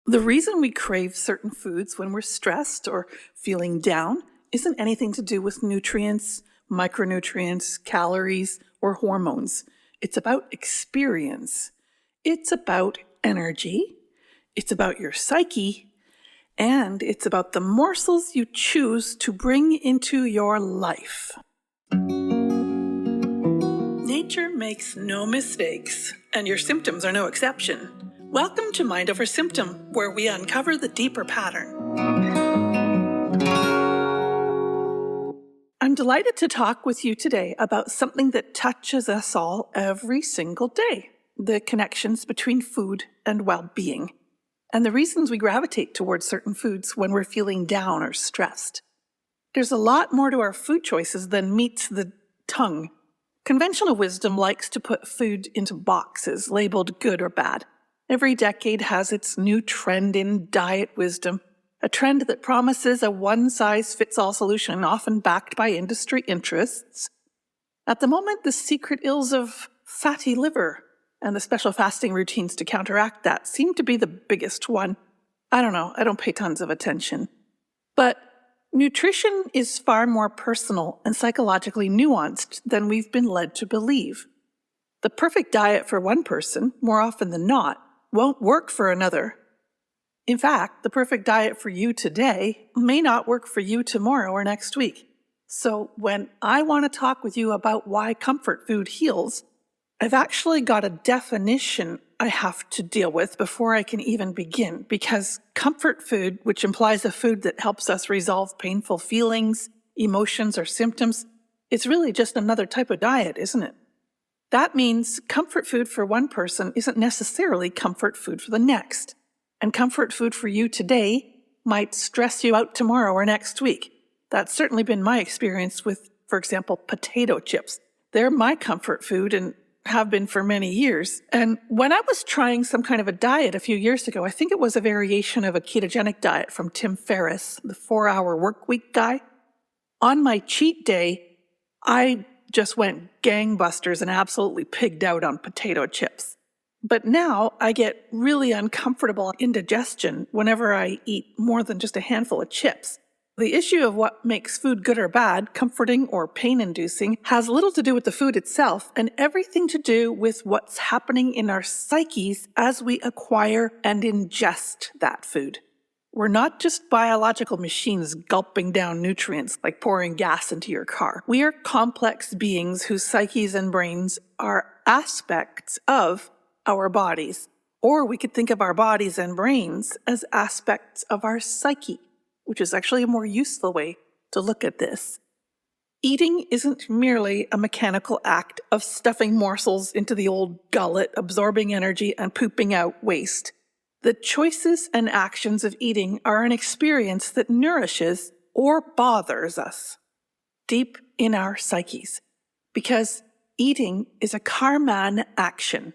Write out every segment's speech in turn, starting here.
The reason we crave certain foods when we're stressed or feeling down isn't anything to do with nutrients, micronutrients, calories, or hormones. It's about experience. It's about energy. It's about your psyche. And it's about the morsels you choose to bring into your life. Nature makes no mistakes, and your symptoms are no exception. Welcome to Mind Over Symptom, where we uncover the deeper pattern. I'm delighted to talk with you today about something that touches us all every single day, the connections between food and well-being, and the reasons we gravitate towards certain foods when we're feeling down or stressed. There's a lot more to our food choices than meets the tongue. Conventional wisdom likes to put food into boxes labeled good or bad. Every decade has its new trend in diet wisdom, a trend that promises a one-size-fits-all solution, often backed by industry interests. At the moment, the secret ills of fatty liver and the special fasting routines to counteract that seem to be the biggest one. I don't know, I don't pay tons of attention. But nutrition is far more personal and psychologically nuanced than we've been led to believe. The perfect diet for one person, more often than not, won't work for another. In fact, the perfect diet for you today may not work for you tomorrow or next week. So when I want to talk with you about why comfort food heals, I've actually got a definition I have to deal with before I can even begin, because comfort food, which implies a food that helps us resolve painful feelings, emotions, or symptoms, it's really just another type of diet, isn't it? That means comfort food for one person isn't necessarily comfort food for the next. And comfort food for you today might stress you out tomorrow or next week. That's certainly been my experience with, for example, potato chips. They're my comfort food and have been for many years. And when I was trying some kind of a diet a few years ago, I think it was a variation of a ketogenic diet from Tim Ferriss, the 4-hour work week guy. On my cheat day, I just went gangbusters and absolutely pigged out on potato chips. But now I get really uncomfortable indigestion whenever I eat more than just a handful of chips. The issue of what makes food good or bad, comforting or pain-inducing, has little to do with the food itself and everything to do with what's happening in our psyches as we acquire and ingest that food. We're not just biological machines gulping down nutrients like pouring gas into your car. We are complex beings whose psyches and brains are aspects of our bodies. Or we could think of our bodies and brains as aspects of our psyche, which is actually a more useful way to look at this. Eating isn't merely a mechanical act of stuffing morsels into the old gullet, absorbing energy and pooping out waste. The choices and actions of eating are an experience that nourishes or bothers us deep in our psyches, because eating is a karman action.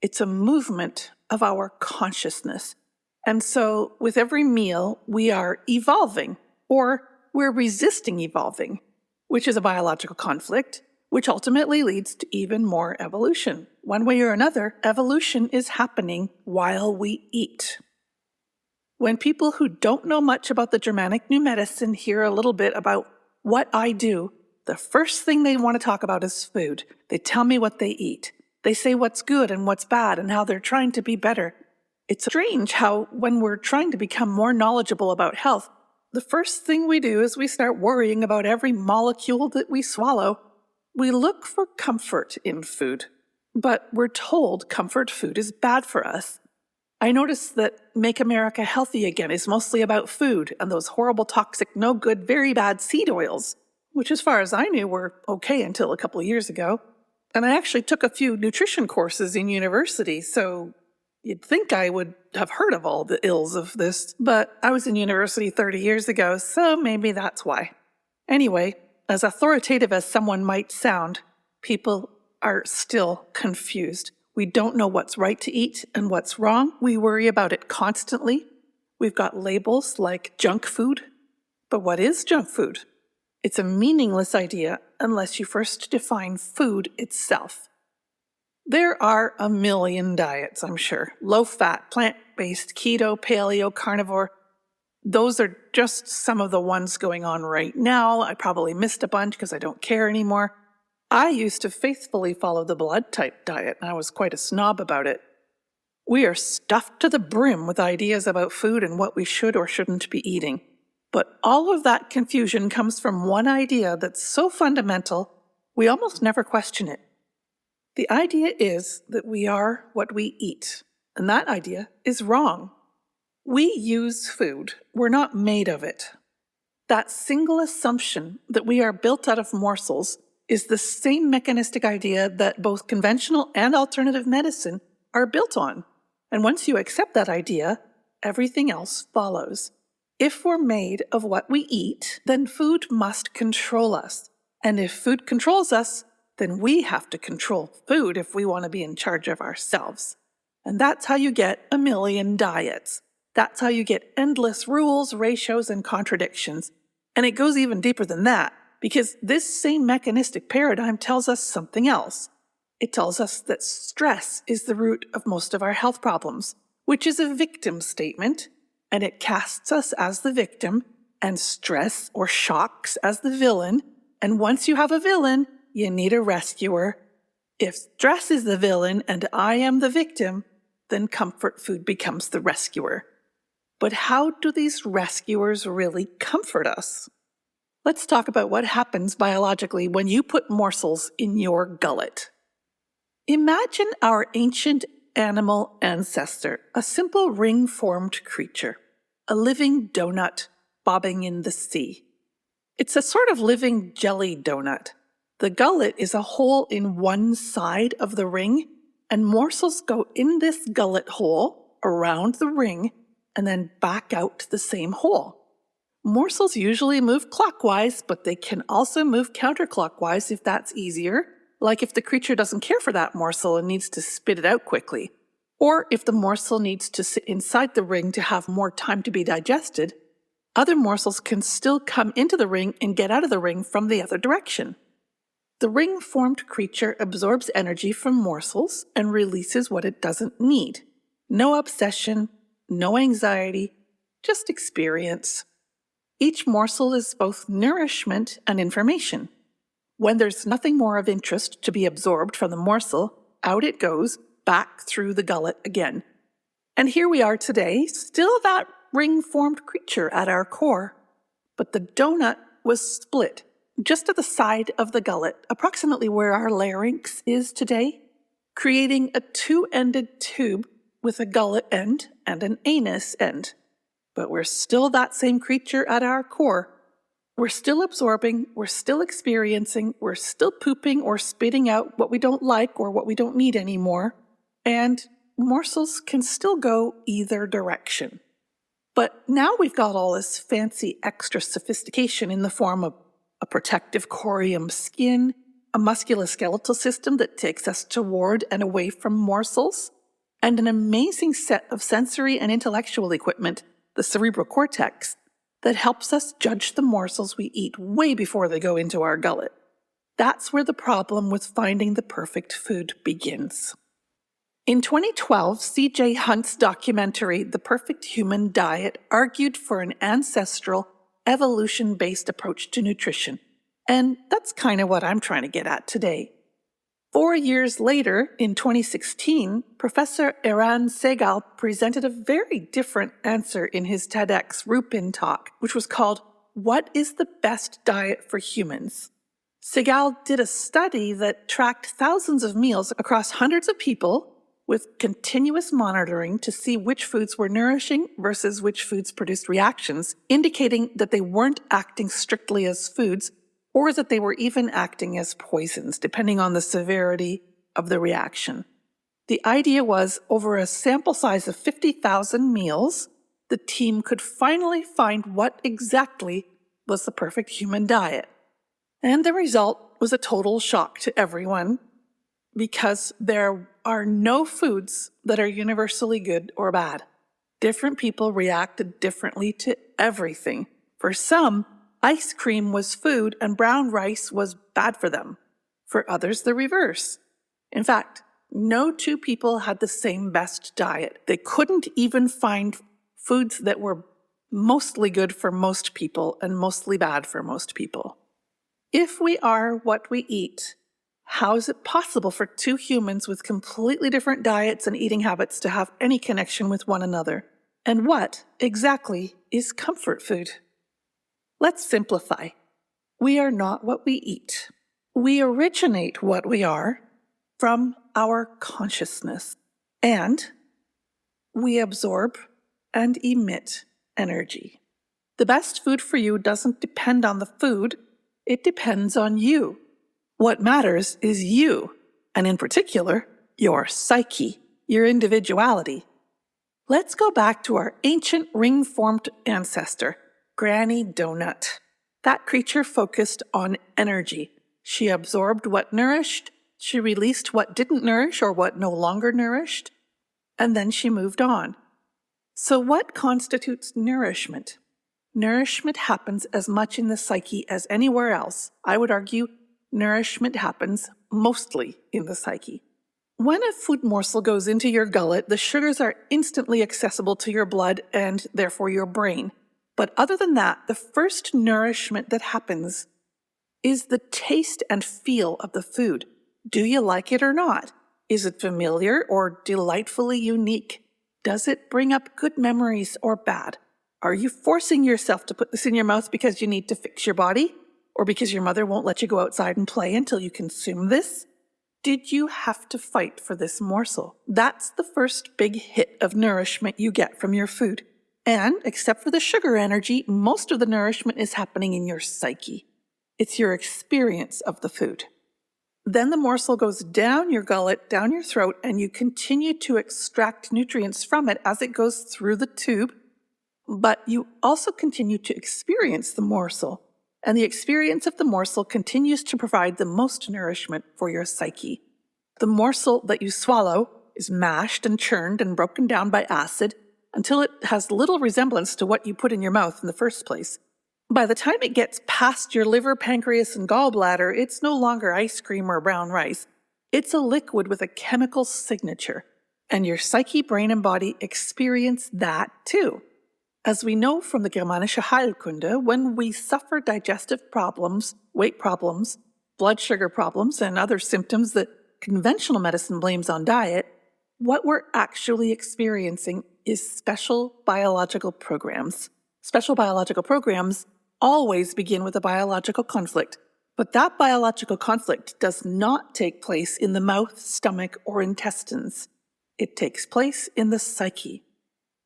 It's a movement of our consciousness. And so with every meal, we are evolving, or we're resisting evolving, which is a biological conflict, which ultimately leads to even more evolution. One way or another, evolution is happening while we eat. When people who don't know much about the Germanic New Medicine hear a little bit about what I do, the first thing they want to talk about is food. They tell me what they eat. They say what's good and what's bad and how they're trying to be better. It's strange how when we're trying to become more knowledgeable about health, the first thing we do is we start worrying about every molecule that we swallow. We look for comfort in food, but we're told comfort food is bad for us. I noticed that Make America Healthy Again is mostly about food and those horrible, toxic, no good, very bad seed oils, which as far as I knew were okay until a couple of years ago. And I actually took a few nutrition courses in university, so you'd think I would have heard of all the ills of this, but I was in university 30 years ago, so maybe that's why. Anyway, as authoritative as someone might sound, people are still confused. We don't know what's right to eat and what's wrong. We worry about it constantly. We've got labels like junk food. But what is junk food? It's a meaningless idea unless you first define food itself. There are a million diets, I'm sure. Low-fat, plant-based, keto, paleo, carnivore. Those are just some of the ones going on right now. I probably missed a bunch because I don't care anymore. I used to faithfully follow the blood type diet, and I was quite a snob about it. We are stuffed to the brim with ideas about food and what we should or shouldn't be eating. But all of that confusion comes from one idea that's so fundamental, we almost never question it. The idea is that we are what we eat, and that idea is wrong. We use food. We're not made of it. That single assumption that we are built out of morsels is the same mechanistic idea that both conventional and alternative medicine are built on. And once you accept that idea, everything else follows. If we're made of what we eat, then food must control us. And if food controls us, then we have to control food if we want to be in charge of ourselves. And that's how you get a million diets. That's how you get endless rules, ratios, and contradictions. And it goes even deeper than that, because this same mechanistic paradigm tells us something else. It tells us that stress is the root of most of our health problems, which is a victim statement, and it casts us as the victim, and stress or shocks as the villain. And once you have a villain, you need a rescuer. If stress is the villain and I am the victim, then comfort food becomes the rescuer. But how do these rescuers really comfort us? Let's talk about what happens biologically when you put morsels in your gullet. Imagine our ancient animal ancestor, a simple ring-formed creature, a living donut bobbing in the sea. It's a sort of living jelly donut. The gullet is a hole in one side of the ring, and morsels go in this gullet hole around the ring and then back out the same hole. Morsels usually move clockwise, but they can also move counterclockwise if that's easier, like if the creature doesn't care for that morsel and needs to spit it out quickly, or if the morsel needs to sit inside the ring to have more time to be digested. Other morsels can still come into the ring and get out of the ring from the other direction. The ring-formed creature absorbs energy from morsels and releases what it doesn't need. No obsession, no anxiety, just experience. Each morsel is both nourishment and information. When there's nothing more of interest to be absorbed from the morsel, out it goes, back through the gullet again. And here we are today, still that ring-formed creature at our core. But the donut was split, just at the side of the gullet, approximately where our larynx is today, creating a two-ended tube with a gullet end and an anus end. But we're still that same creature at our core. We're still absorbing, we're still experiencing, we're still pooping or spitting out what we don't like or what we don't need anymore. And morsels can still go either direction. But now we've got all this fancy extra sophistication in the form of a protective corium skin, a musculoskeletal system that takes us toward and away from morsels, and an amazing set of sensory and intellectual equipment, the cerebral cortex, that helps us judge the morsels we eat way before they go into our gullet. That's where the problem with finding the perfect food begins. In 2012, C.J. Hunt's documentary, The Perfect Human Diet, argued for an ancestral, evolution-based approach to nutrition. And that's kind of what I'm trying to get at today. 4 years later, in 2016, Professor Eran Segal presented a very different answer in his TEDx Rupin talk, which was called, "What is the best diet for humans?" Segal did a study that tracked thousands of meals across hundreds of people with continuous monitoring to see which foods were nourishing versus which foods produced reactions, indicating that they weren't acting strictly as foods or that they were even acting as poisons, depending on the severity of the reaction. The idea was, over a sample size of 50,000 meals, the team could finally find what exactly was the perfect human diet. And the result was a total shock to everyone, because there are no foods that are universally good or bad. Different people reacted differently to everything. For some, ice cream was food and brown rice was bad for them. For others, the reverse. In fact, No two people had the same best diet. They couldn't even find foods that were mostly good for most people and mostly bad for most people. If we are what we eat, how is it possible for two humans with completely different diets and eating habits to have any connection with one another? And what exactly is comfort food? Let's simplify. We are not what we eat. We originate what we are from our consciousness, and we absorb and emit energy. The best food for you doesn't depend on the food, it depends on you. What matters is you, and in particular, your psyche, your individuality. Let's go back to our ancient ring-formed ancestor, Granny Doughnut. That creature focused on energy. She absorbed what nourished, she released what didn't nourish or what no longer nourished, and then she moved on. So what constitutes nourishment? Nourishment happens as much in the psyche as anywhere else. I would argue nourishment happens mostly in the psyche. When a food morsel goes into your gullet, the sugars are instantly accessible to your blood and therefore your brain. But other than that, the first nourishment that happens is the taste and feel of the food. Do you like it or not? Is it familiar or delightfully unique? Does it bring up good memories or bad? Are you forcing yourself to put this in your mouth because you need to fix your body? Or because your mother won't let you go outside and play until you consume this? Did you have to fight for this morsel? That's the first big hit of nourishment you get from your food. And, except for the sugar energy, most of the nourishment is happening in your psyche. It's your experience of the food. Then the morsel goes down your gullet, down your throat, and you continue to extract nutrients from it as it goes through the tube. But you also continue to experience the morsel. And the experience of the morsel continues to provide the most nourishment for your psyche. The morsel that you swallow is mashed and churned and broken down by acid until it has little resemblance to what you put in your mouth in the first place. By the time it gets past your liver, pancreas, and gallbladder, it's no longer ice cream or brown rice. It's a liquid with a chemical signature, and your psyche, brain, and body experience that too. As we know from the Germanische Heilkunde, when we suffer digestive problems, weight problems, blood sugar problems, and other symptoms that conventional medicine blames on diet, what we're actually experiencing is special biological programs. Special biological programs always begin with a biological conflict, but that biological conflict does not take place in the mouth, stomach, or intestines. It takes place in the psyche.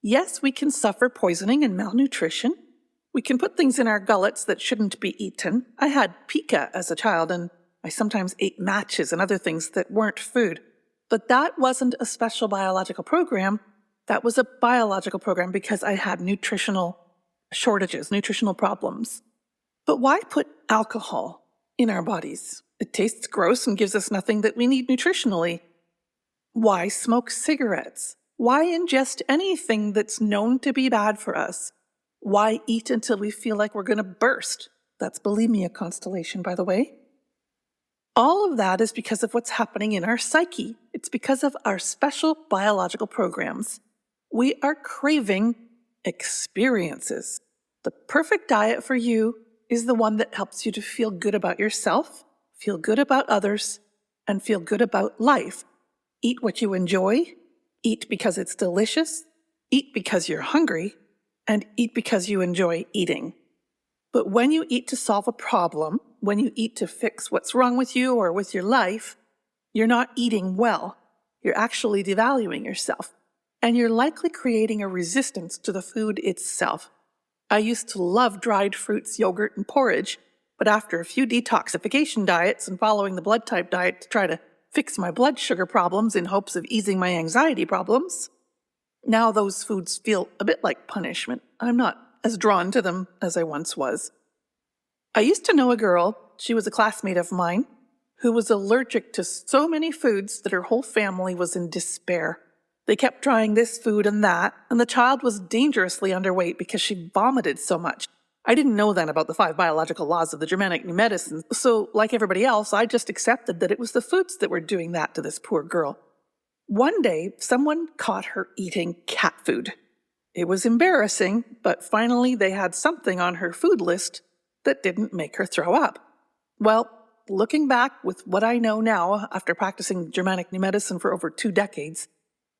Yes, we can suffer poisoning and malnutrition. We can put things in our gullets that shouldn't be eaten. I had pica as a child, and I sometimes ate matches and other things that weren't food. But that wasn't a special biological program. That was a biological program because I had nutritional shortages, nutritional problems. But why put alcohol in our bodies? It tastes gross and gives us nothing that we need nutritionally. Why smoke cigarettes? Why ingest anything that's known to be bad for us? Why eat until we feel like we're going to burst? That's bulimia constellation, by the way. All of that is because of what's happening in our psyche. It's because of our special biological programs. We are craving experiences. The perfect diet for you is the one that helps you to feel good about yourself, feel good about others, and feel good about life. Eat what you enjoy, eat because it's delicious, eat because you're hungry, and eat because you enjoy eating. But when you eat to solve a problem, when you eat to fix what's wrong with you or with your life, you're not eating well. You're actually devaluing yourself. And you're likely creating a resistance to the food itself. I used to love dried fruits, yogurt, and porridge, but after a few detoxification diets and following the blood type diet to try to fix my blood sugar problems in hopes of easing my anxiety problems, now those foods feel a bit like punishment. I'm not as drawn to them as I once was. I used to know a girl, she was a classmate of mine, who was allergic to so many foods that her whole family was in despair. They kept trying this food and that, and the child was dangerously underweight because she vomited so much. I didn't know then about the 5 biological laws of the Germanic New Medicine, so like everybody else, I just accepted that it was the foods that were doing that to this poor girl. One day, someone caught her eating cat food. It was embarrassing, but finally they had something on her food list that didn't make her throw up. Well, looking back with what I know now after practicing Germanic New Medicine for over 2 decades,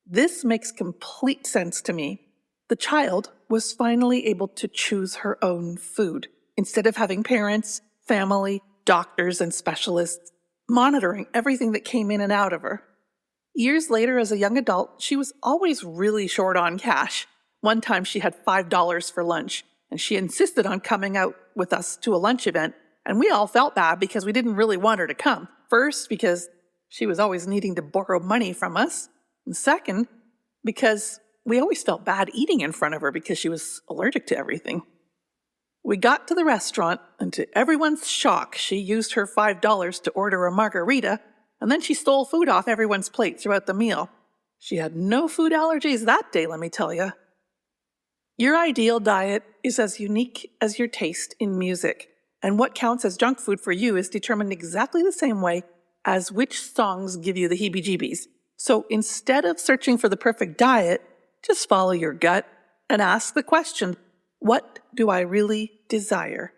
this makes complete sense to me. The child was finally able to choose her own food instead of having parents, family, doctors, and specialists monitoring everything that came in and out of her. Years later, as a young adult, she was always really short on cash. One time she had $5 for lunch, and she insisted on coming out with us to a lunch event, and we all felt bad because we didn't really want her to come. First, because she was always needing to borrow money from us, and second, because we always felt bad eating in front of her because she was allergic to everything. We got to the restaurant, and to everyone's shock, she used her $5 to order a margarita, and then she stole food off everyone's plate throughout the meal. She had no food allergies that day, let me tell you. Your ideal diet is as unique as your taste in music, and what counts as junk food for you is determined exactly the same way as which songs give you the heebie-jeebies. So instead of searching for the perfect diet, just follow your gut and ask the question, what do I really desire?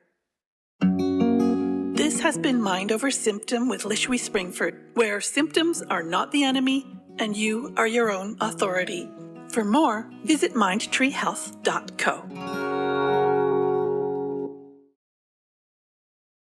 This has been Mind Over Symptom with Lishwi Springford, where symptoms are not the enemy and you are your own authority. For more, visit mindtreehealth.co.